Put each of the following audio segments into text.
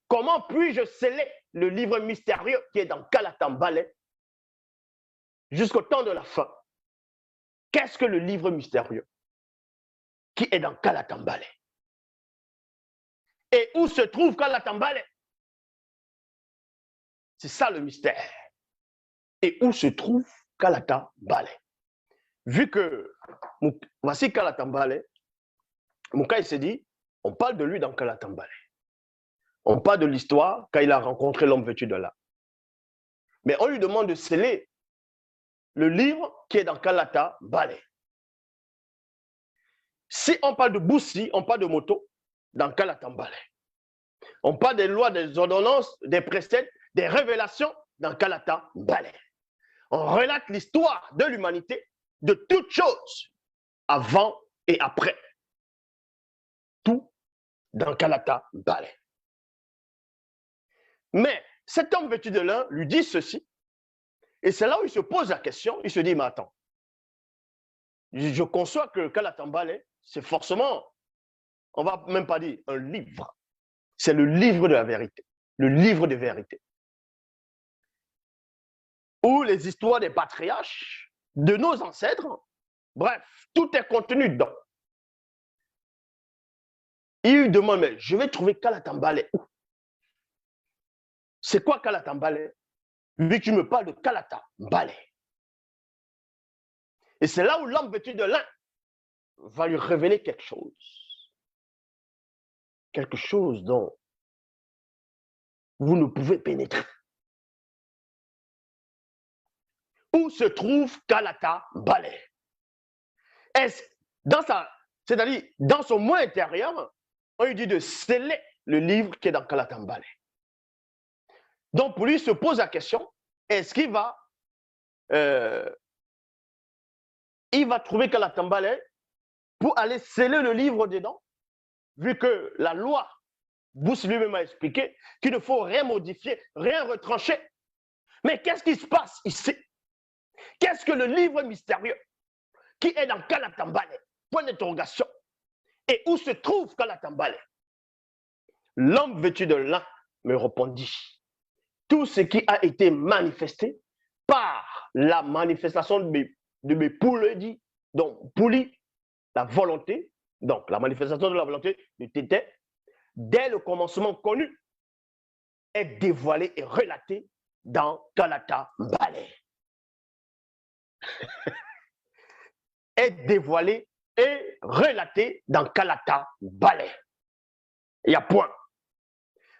Comment puis-je sceller le livre mystérieux qui est dans Kalatambale jusqu'au temps de la fin? Qu'est-ce que le livre mystérieux qui est dans Kalatambale? Et où se trouve Kalatambale? C'est ça le mystère. Et où se trouve Kalatambale? Vu que voici Kalatambale, Mouka s'est dit, on parle de lui dans Kalatambale. On parle de l'histoire quand il a rencontré l'homme vêtu de lin. Mais on lui demande de sceller le livre qui est dans Kalatambale. Si on parle de Boussi, on parle de moto dans Kalatambale. On parle des lois, des ordonnances, des préceptes, des révélations dans Kalatambale. On relate l'histoire de l'humanité, de toutes choses, avant et après. Tout dans Kalatambale. Mais cet homme vêtu de lin lui dit ceci, et c'est là où il se pose la question, il se dit, mais attends, je conçois que Kalatambale, c'est forcément, on ne va même pas dire un livre, c'est le livre de la vérité, le livre de vérité, où les histoires des patriarches, de nos ancêtres, bref, tout est contenu dedans. Il lui demande, mais je vais trouver Kalatambale où? C'est quoi Kalatambale? Lui, tu me parles de Kalatambale. Et c'est là où l'homme vêtu de lin va lui révéler quelque chose. Quelque chose dont vous ne pouvez pénétrer. Où se trouve Kalatambale? C'est-à-dire, dans son moi intérieur, on lui dit de sceller le livre qui est dans Kalatambale. Donc, pour lui, il se pose la question, est-ce qu'il va, trouver Kalatambale pour aller sceller le livre dedans, vu que la loi, Boussi lui-même a expliqué qu'il ne faut rien modifier, rien retrancher. Mais qu'est-ce qui se passe ici? Qu'est-ce que le livre mystérieux qui est dans Kalatambale? Point d'interrogation. Et où se trouve Kalatambale? L'homme vêtu de lin me répondit. Tout ce qui a été manifesté par la manifestation de mes poules, donc pouli, la volonté, donc la manifestation de la volonté de Tété, dès le commencement connu, est dévoilée et relatée dans Kalatambale. Est dévoilée et relatée dans Kalatambale. Il y a point.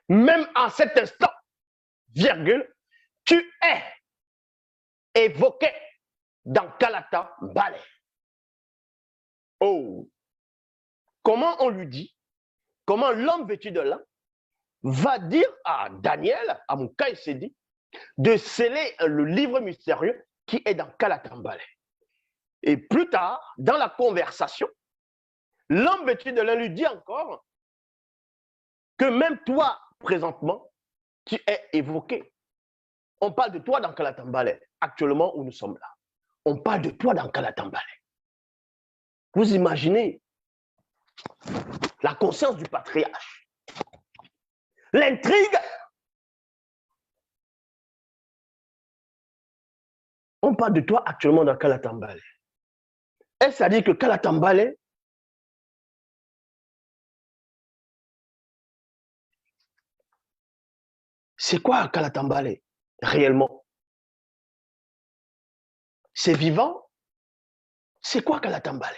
Même en cet instant, virgule, tu es évoqué dans Kalatambale. Oh, comment on lui dit, comment l'homme vêtu de lin va dire à Daniel, à Mouka Sedi, de sceller le livre mystérieux qui est dans Kalatambale. Et plus tard, dans la conversation, l'homme vêtu de lin lui dit encore que même toi, présentement, tu es évoqué. On parle de toi dans Kalatambale, actuellement où nous sommes là. On parle de toi dans Kalatambale. Vous imaginez la conscience du patriarche, l'intrigue. On parle de toi actuellement dans Kalatambale. Est-ce à dire que Kalatambale c'est quoi Kalatambale réellement? C'est vivant? C'est quoi Kalatambale?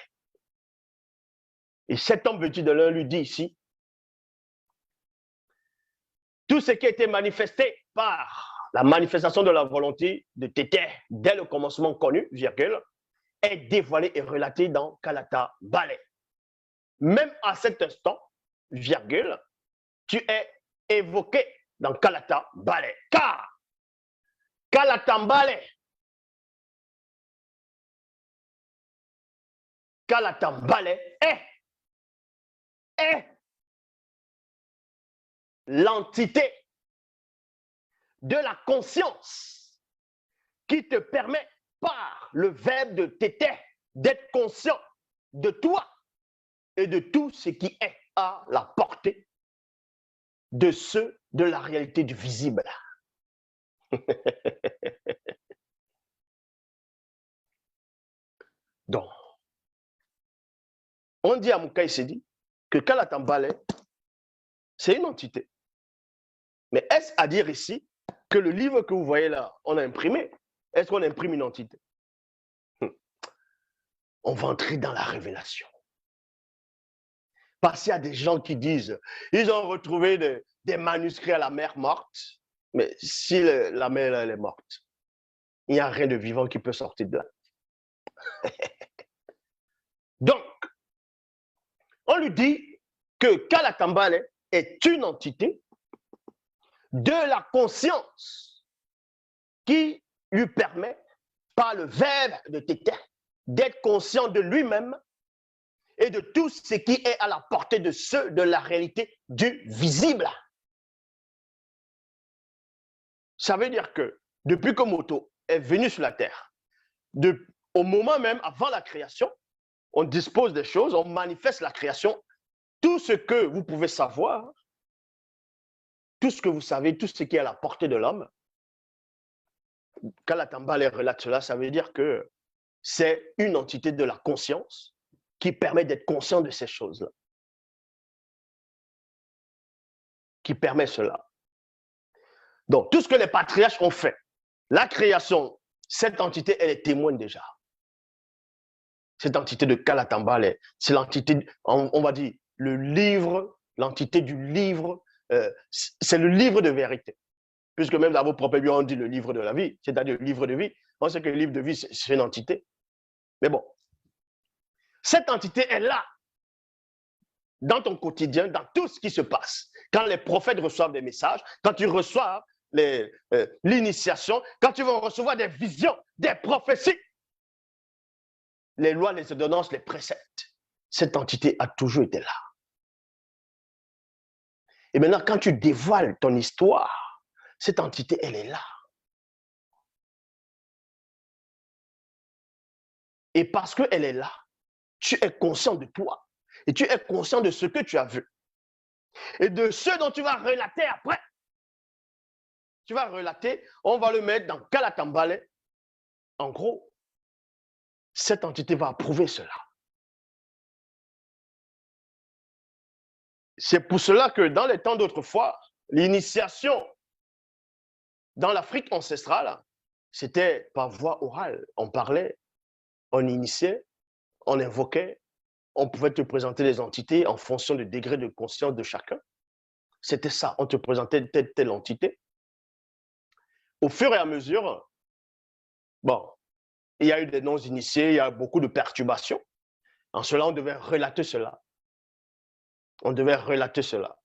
Et cet homme vêtu de lin lui dit ici, tout ce qui a été manifesté par la manifestation de la volonté de Tété dès le commencement connu, virgule, est dévoilé et relaté dans Kalatambale. Même à cet instant, virgule, tu es évoqué dans Kalatambale. Car Kalatambale est l'entité de la conscience qui te permet par le verbe de Tété d'être conscient de toi et de tout ce qui est à la portée de ceux de la réalité du visible. Donc, on dit à Moukaï Sedi que Kalatambale, c'est une entité. Mais est-ce à dire ici que le livre que vous voyez là, on a imprimé, est-ce qu'on imprime une entité? On va entrer dans la révélation. Parce qu'il y a des gens qui disent, ils ont retrouvé des manuscrits à la mer morte, mais si la mer elle est morte, il n'y a rien de vivant qui peut sortir de là. Donc, on lui dit que Kalatambale est une entité de la conscience qui lui permet, par le verbe de Tété, d'être conscient de lui-même et de tout ce qui est à la portée de ceux de la réalité du visible. Ça veut dire que depuis que Moto est venu sur la Terre, au moment même avant la création, on dispose des choses, on manifeste la création. Tout ce que vous pouvez savoir, tout ce que vous savez, tout ce qui est à la portée de l'homme, Kalatambale relate cela, ça veut dire que c'est une entité de la conscience qui permet d'être conscient de ces choses-là. Qui permet cela. Donc, tout ce que les patriarches ont fait, la création, cette entité, elle est témoin déjà. Cette entité de Kalatambale, c'est l'entité, on va dire, le livre, l'entité du livre, c'est le livre de vérité. Puisque même dans vos propres biens, on dit le livre de la vie, c'est-à-dire le livre de vie. On sait que le livre de vie, c'est une entité. Mais bon, cette entité est là, dans ton quotidien, dans tout ce qui se passe. Quand les prophètes reçoivent des messages, quand tu reçois l'initiation, quand tu vas recevoir des visions, des prophéties, les lois, les ordonnances, les préceptes, cette entité a toujours été là. Et maintenant, quand tu dévoiles ton histoire, cette entité, elle est là. Et parce qu'elle est là, tu es conscient de toi. Et tu es conscient de ce que tu as vu. Et de ce dont tu vas relater après. Tu vas relater, on va le mettre dans Kalatambale. En gros, cette entité va approuver cela. C'est pour cela que dans les temps d'autrefois, l'initiation dans l'Afrique ancestrale, c'était par voie orale. On parlait, on initiait, on invoquait, on pouvait te présenter les entités en fonction du degré de conscience de chacun. C'était ça, on te présentait telle entité. Au fur et à mesure, bon, il y a eu des non-initiés, il y a beaucoup de perturbations. En cela, on devait relater cela. On devait relater cela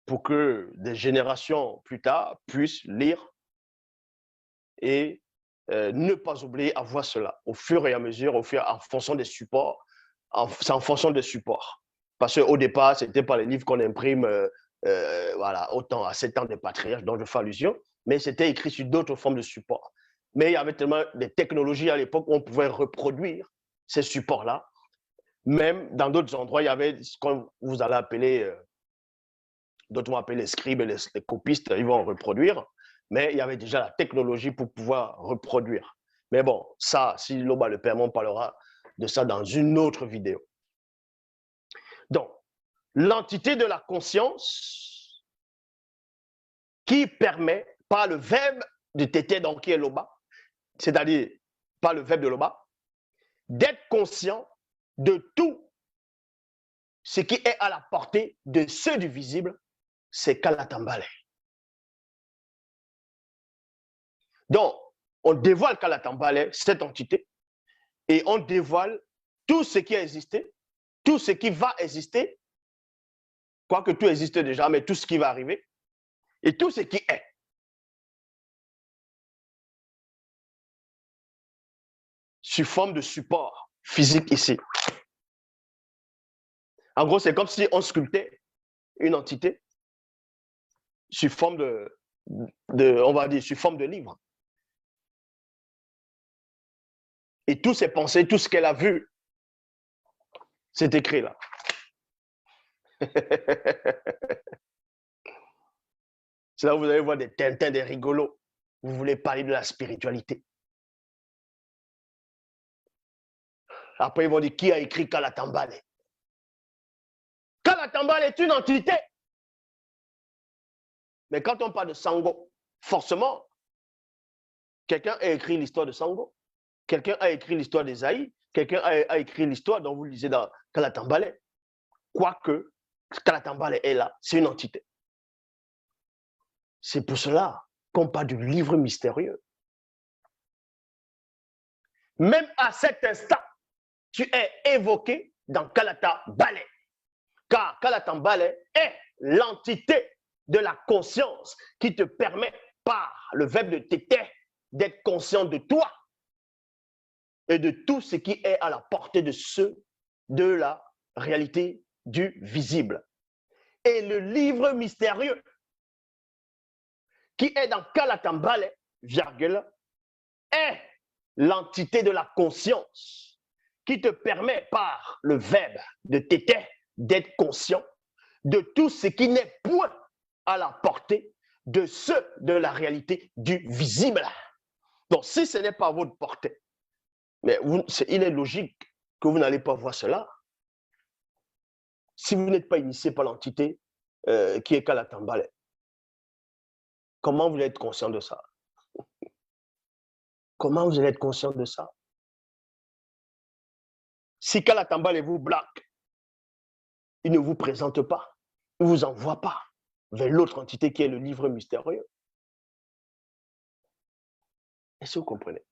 pour que des générations plus tard puissent lire et ne pas oublier à voir cela au fur et à mesure, en fonction des supports. C'est en fonction des supports. Parce qu'au départ, ce n'était pas les livres qu'on imprime voilà, autant à 7 ans des patriarches dont je fais allusion, mais c'était écrit sur d'autres formes de supports. Mais il y avait tellement de technologies à l'époque où on pouvait reproduire ces supports-là. Même dans d'autres endroits, il y avait ce qu'on vous allez appeler, d'autres vont appeler les scribes et les copistes, ils vont reproduire. Mais il y avait déjà la technologie pour pouvoir reproduire. Mais bon, ça, si Loba le permet, on parlera de ça dans une autre vidéo. Donc, l'entité de la conscience qui permet, par le verbe de Tété, donc qui est Loba, c'est-à-dire par le verbe de Loba, d'être conscient de tout ce qui est à la portée de ceux du visible, c'est Kalatambale. Donc, on dévoile Kalatambale, cette entité, et on dévoile tout ce qui a existé, tout ce qui va exister, quoique tout existe déjà, mais tout ce qui va arriver, et tout ce qui est. Sous forme de support physique ici. En gros, c'est comme si on sculptait une entité sous forme on va dire, sous forme de livre. Et toutes ses pensées, tout ce qu'elle a vu, c'est écrit là. C'est là où vous allez voir des Tintins, des rigolos. Vous voulez parler de la spiritualité. Après, ils vont dire qui a écrit Kalatambale. Kalatambale est une entité. Mais quand on parle de Sango, forcément, quelqu'un a écrit l'histoire de Sango. Quelqu'un a écrit l'histoire d'Esaïe. Quelqu'un a écrit l'histoire dont vous lisez dans Kalatambale. Quoique, Kalatambale est là, c'est une entité. C'est pour cela qu'on parle du livre mystérieux. Même à cet instant, tu es évoqué dans Kalatambale. Car Kalatambale est l'entité de la conscience qui te permet, par le verbe de tété, d'être conscient de toi et de tout ce qui est à la portée de ceux de la réalité du visible. Et le livre mystérieux qui est dans Kalatambale, virgule, est l'entité de la conscience qui te permet, par le verbe de tété, d'être conscient de tout ce qui n'est point à la portée de ceux de la réalité du visible. Donc, si ce n'est pas à votre portée, mais il est logique que vous n'allez pas voir cela. Si vous n'êtes pas initié par l'entité qui est Kalatambale, comment vous allez être conscient de ça? Comment vous allez être conscient de ça? Si Kalatambale vous blague, il ne vous présente pas, il ne vous envoie pas vers l'autre entité qui est le livre mystérieux. Est-ce que vous comprenez?